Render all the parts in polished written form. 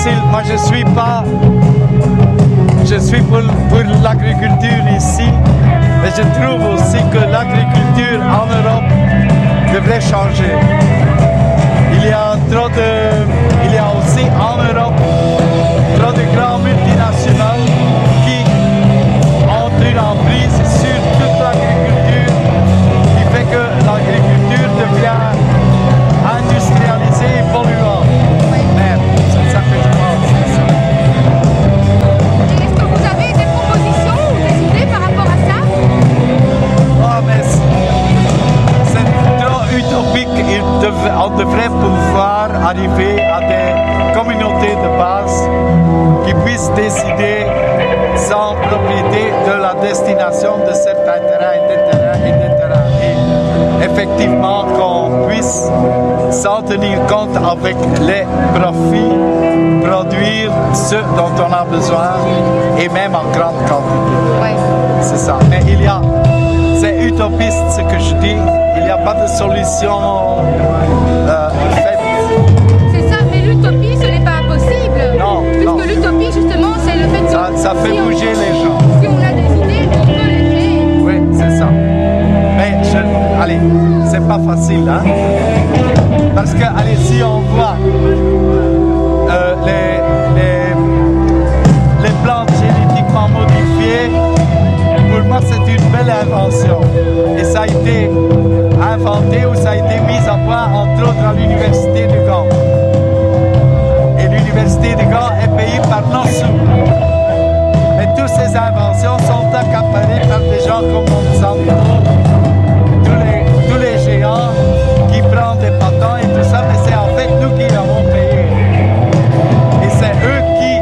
facile. Moi, je suis pour l'agriculture ici, mais je trouve aussi que l'agriculture en Europe devrait changer. Il y a aussi en Europe trop de grands multinationales qui ont une emprise sur toute l'agriculture, qui fait que l'agriculture devient industrialisée et polluante. Merde, c'est ça que je pense. Est-ce que vous avez des propositions ou des idées par rapport à ça? Oh, mais c'est trop utopique. On devrait pouvoir arriver à des communautés de base qui puissent décider sans propriété de la destination de certains terrains, et effectivement qu'on puisse, sans tenir compte avec les profits, produire ce dont on a besoin et même en grande quantité. Ouais. C'est ça. Mais c'est utopiste ce que je dis. Il n'y a pas de solution faite. C'est ça, mais l'utopie, ce n'est pas impossible. Non, puisque non. l'utopie, justement, c'est le fait que Ça fait bouger les gens. Si on a des idées, on peut les créer. Oui, c'est ça. Mais allez, c'est pas facile, hein? Parce que, allez, si on voit les plantes génétiquement modifiées, pour moi, c'est une belle invention. Et ça a été inventé ou ça a été mis à point, entre autres, à l'université de Gand. Et l'université de Gand est payée par nos sous. Mais toutes ces inventions sont accaparées par des gens comme Monsanto, tous les géants qui prennent des patents et tout ça, mais c'est en fait nous qui avons payé. Et c'est eux qui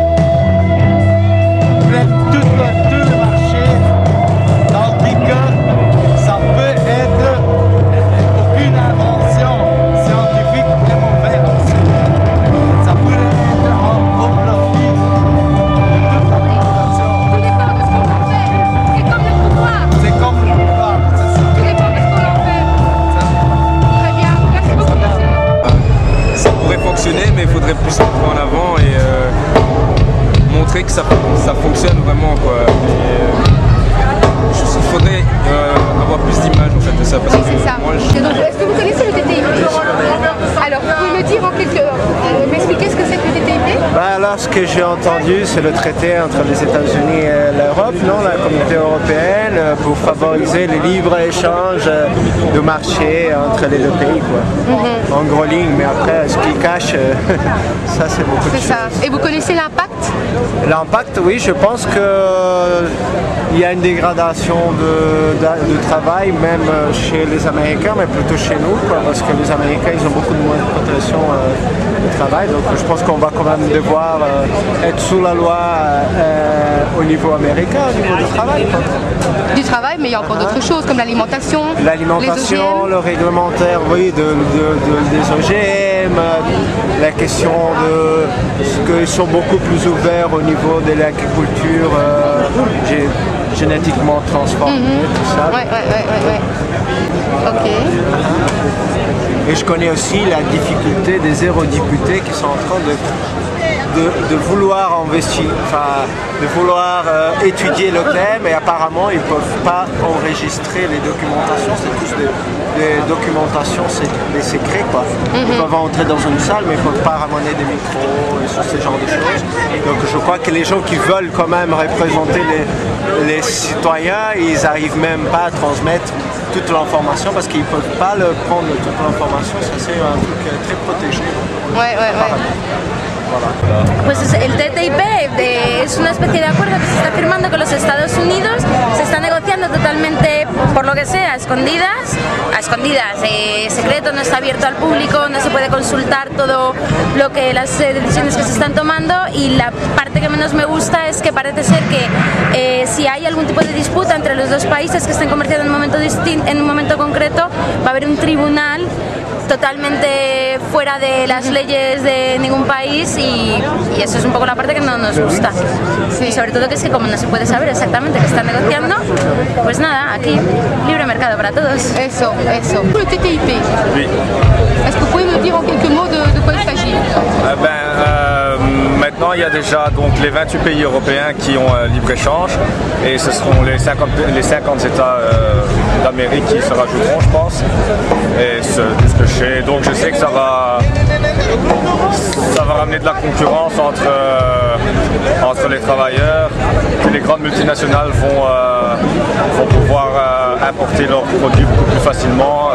prennent tout le marché, tandis que ça peut être aucune invention scientifique et mauvaise aussi. Ça pourrait être au profit de toute la population. Tout dépend de ce qu'on en fait. C'est comme le pouvoir. C'est comme le pouvoir, c'est ça. Tout dépend de ce qu'on en fait. Très bien. Merci beaucoup, monsieur. Ça pourrait fonctionner, mais il faudrait plus le mettre en avant et montrer que ça fonctionne vraiment, quoi. Il faudrait avoir plus d'images en fait de ça, parce que C'est ça. moi Et donc, est-ce que vous connaissez le TTIP? Alors, vous pouvez me dire en m'expliquer ce que c'est que le TTIP? Là, ce que j'ai entendu, c'est le traité entre les États-Unis et l'Europe, non, la communauté européenne, pour favoriser le libre-échange de marché entre les deux pays, quoi. En gros ligne, mais après, ce qui cache, ça, c'est beaucoup de C'est choses. ça. Et vous connaissez l'impact? L'impact, oui, je pense qu'il y a une dégradation de travail, même chez les Américains, mais plutôt chez nous, quoi, parce que les Américains, ils ont beaucoup de moins de protection de travail, donc je pense qu'on va quand même devoir être sous la loi au niveau américain, au niveau du travail, quoi. Du travail, mais il y a encore d'autres choses, comme l'alimentation, L'alimentation, le réglementaire, oui, des OGM, la question de ce qu'ils sont beaucoup plus ouverts au niveau de l'agriculture génétiquement transformée, tout ça. Ouais. Ok. Et je connais aussi la difficulté des eurodéputés qui sont en train de vouloir investir, enfin de vouloir étudier le thème, et apparemment ils ne peuvent pas enregistrer les documentations, c'est tous des documentations, des secrets, quoi. Ils peuvent entrer dans une salle mais ils ne peuvent pas ramener des micros et ce genre de choses. Donc je crois que les gens qui veulent quand même représenter les citoyens, ils n'arrivent même pas à transmettre toute l'information parce qu'ils ne peuvent pas prendre toute l'information, ça c'est un truc très protégé. Ouais. Pues el TTIP es una especie de acuerdo que se está firmando con los Estados Unidos, se está negociando totalmente, por lo que sea, a escondidas, secreto, no está abierto al público, no se puede consultar todo lo que las decisiones que se están tomando, y la parte que menos me gusta es que parece ser que si hay algún tipo de disputa entre los dos países que estén comerciando en un momento concreto, va a haber un tribunal totalmente fuera de las leyes de ningún país, y eso es un poco la parte que no nos gusta. Sí. Y sobre todo que es que como no se puede saber exactamente qué están negociando, pues nada, aquí libre mercado para todos. Eso. Le TTIP. Oui. Est-ce que vous pouvez me dire en quelques mots de quoi il s'agit? Maintenant a déjà donc, les 28 pays européens qui ont libre-échange et ce seront les 50 États d'Amérique qui se rajouteront, je pense. Et tout ce que je sais. Donc je sais que ça va ramener de la concurrence entre les travailleurs, que les grandes multinationales vont pouvoir importer leurs produits beaucoup plus facilement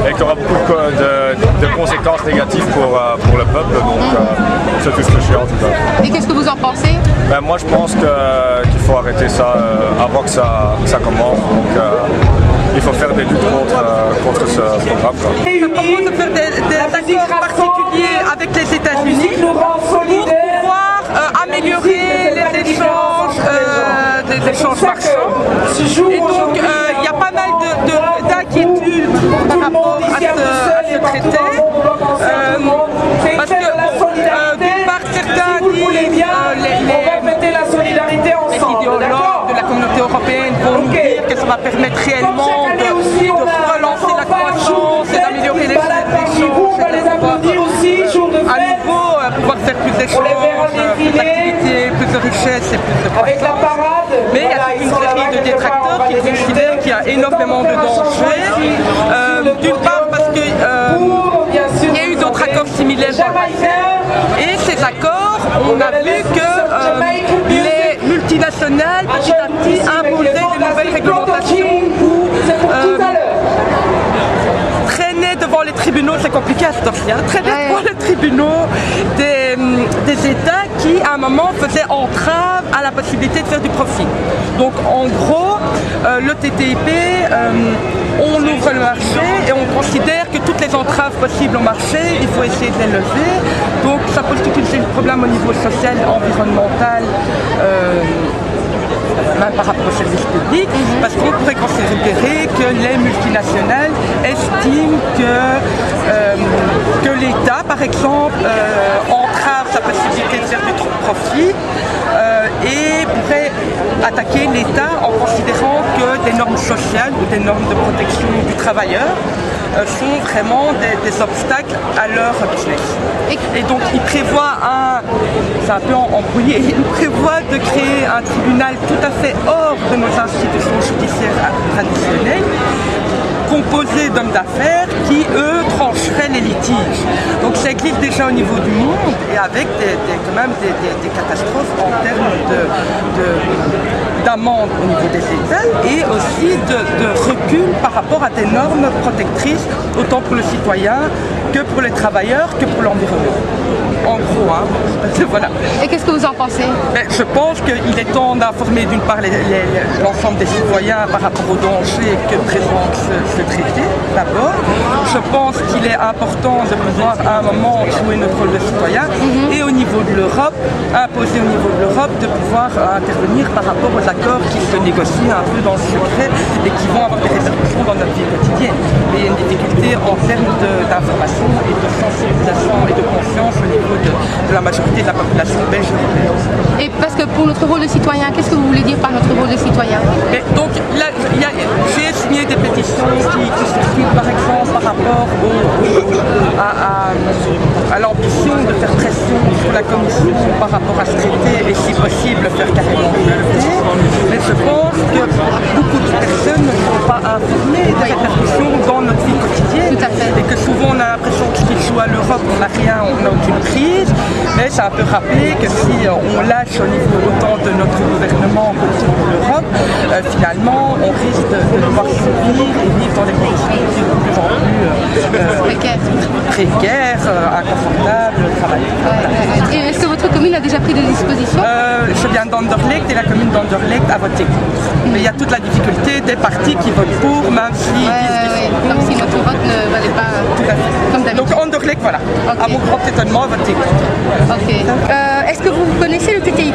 et qu'il y aura beaucoup de conséquences négatives pour le peuple. Donc c'est tout ce que je sais en tout cas. Et qu'est-ce que vous en pensez? Ben, moi je pense qu'il faut arrêter ça avant que ça commence. Donc, il faut faire des luttes contre ce programme. Je propose de faire des accords particuliers avec les États-Unis pour pouvoir améliorer les échanges marchands. Et donc il y a pas mal d'inquiétudes par rapport à ce traité. Parce que d'une part certains disent les idéologues de la communauté européenne vont nous dire que ça va permettre réellement de relancer la croissance et d'améliorer les échanges à nouveau pouvoir faire plus d'échanges, plus d'activités, plus de richesses et plus de croissance. Mais il y a toute une série de détracteurs qui considèrent qu'il y a énormément de dangers. D'une part parce qu'il y a eu d'autres accords similaires dans le passé et ces accords, on a vu que les multinationales petit à petit imposaient de nouvelles réglementations ou traîner devant les tribunaux, c'est compliqué à ce temps-ci, traîner devant les tribunaux des États qui à un moment faisaient entrave à la possibilité de faire du profit. Donc en gros, le TTIP, on ouvre le marché et on considère que toutes les entraves possibles au marché, il faut essayer de les lever. Donc ça pose tout un problème au niveau social, environnemental, même par rapport aux services publics, parce qu'on pourrait considérer que les multinationales estiment que l'État, par exemple, entrave sa possibilité de faire du profit et pourrait attaquer l'État en considérant que des normes sociales ou des normes de protection du travailleur sont vraiment des obstacles à leur business. Et donc il prévoit c'est un peu embrouillé, il prévoit de créer un tribunal tout à fait hors de nos institutions judiciaires traditionnelles, composé d'hommes d'affaires qui, eux, trancheraient les litiges. Donc ça existe déjà au niveau du monde et avec quand même des catastrophes en termes d'amende au niveau des États et aussi de recul par rapport à des normes protectrices, autant pour le citoyen que pour les travailleurs, que pour l'environnement. En gros, voilà. Et qu'est-ce que vous en pensez? Je pense qu'il est temps d'informer d'une part l'ensemble des citoyens par rapport aux dangers que présente ce traité, d'abord. Je pense qu'il est important de pouvoir à un moment jouer notre rôle de citoyen et au niveau de l'Europe, imposer au niveau de l'Europe de pouvoir intervenir par rapport aux accords qui se négocient un peu dans le secret et qui vont avoir des répercussions dans notre vie quotidienne. Mais il y a une difficulté en termes d'information et de sensibilisation et de conscience au niveau de la majorité de la population belge européenne. Et parce que pour notre rôle de citoyen, qu'est-ce que vous voulez dire par notre rôle de citoyen? Donc là, j'ai signé des pétitions qui s'expliquent par exemple par rapport à l'ambition de faire pression sur la Commission par rapport à ce traité et si possible faire carrément lever. Mais je pense que beaucoup de personnes ne sont pas informées des répercussions dans notre vie quotidienne. Tout à fait. Et que souvent on a l'impression que ce qui joue à l'Europe, on n'a rien, on n'a aucune prise. Mais ça peut rappeler que si on lâche au niveau autant de notre gouvernement que de l'Europe, finalement on risque de devoir subir et vivre dans des conditions de plus en plus précaires, inconfortables, travailleuses. Et est-ce que votre commune a déjà pris des dispositions? Je viens d'Anderlecht et la commune d'Anderlecht a voté contre. Mais il y a toute la difficulté des partis qui votent pour, même s'ils disent qu'ils sont comme si notre vote ne valait pas comme d'habitude. Donc Anderlecht, voilà, à mon grand étonnement, a voté contre. Ok. Est-ce que vous connaissez le TTIP?